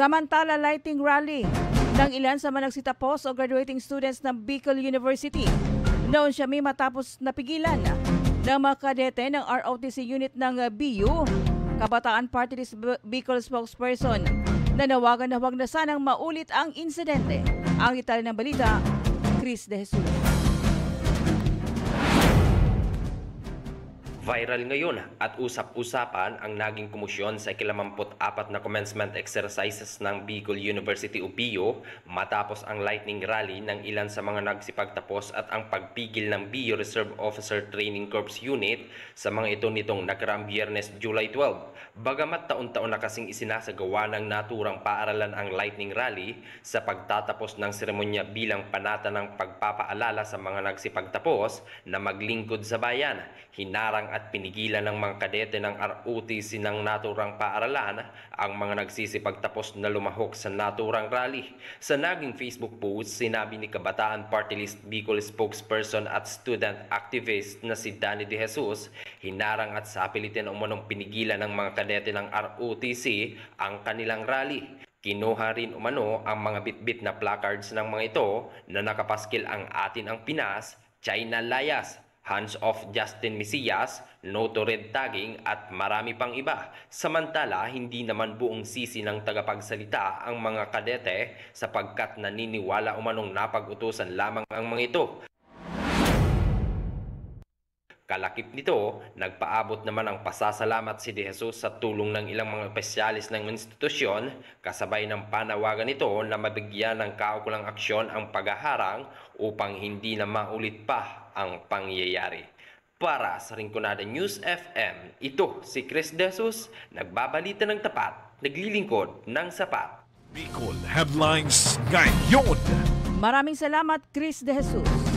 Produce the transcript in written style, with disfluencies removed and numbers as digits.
Samantala, lighting rally ng ilan sa mga nagsitapos o graduating students ng Bicol University. Noon siya may matapos napigilan ng mga kadete ng ROTC unit ng BU. Kabataan Party List Bicol spokesperson nanawagan na huwag na sanang maulit ang insidente. Ang detalye ng balita, Chris De Jesus. Viral ngayon at usap-usapan ang naging komosyon sa ika-24 na commencement exercises ng Bicol University o BIU matapos ang lightning rally ng ilan sa mga nagsipagtapos at ang pagpigil ng BIU Reserve Officer Training Corps Unit sa mga ito nitong nakaraang Biyernes, July 12. Bagamat taon-taon na kasing isinasagawa ng naturang paaralan ang lightning rally sa pagtatapos ng seremonya bilang panata ng pagpapaalala sa mga nagsipagtapos na maglingkod sa bayan, hinarang at pinigilan ng mga kadete ng ROTC ng naturang paaralan ang mga nagsisipagtapos na lumahok sa naturang rally. Sa naging Facebook post, sinabi ni Kabataan Party List Bicol spokesperson at student activist na si Danny De Jesus, hinarang at sapilitin umanong pinigilan ng mga kadete ng ROTC ang kanilang rally. Kinuha rin umano ang mga bitbit na placards ng mga ito na nakapaskil ang atin ang Pinas, China Layas, Hands off Justin Mesias, no to red tagging at marami pang iba. Samantala, hindi naman buong sisi ng tagapagsalita ang mga kadete sapagkat naniniwala umanong napag-utusan lamang ang mga ito. Kalakip nito, nagpaabot naman ang pasasalamat si De Jesus sa tulong ng ilang mga espesyalis ng institusyon kasabay ng panawagan nito na mabigyan ng kaukulang aksyon ang paghaharang upang hindi na maulit pa ang pangyayari. Para sa Rinconada News FM, ito si Chris De Jesus, nagbabalita ng tapat, naglilingkod ng sapat. Bicol Headlines ngayon. Maraming salamat, Chris De Jesus.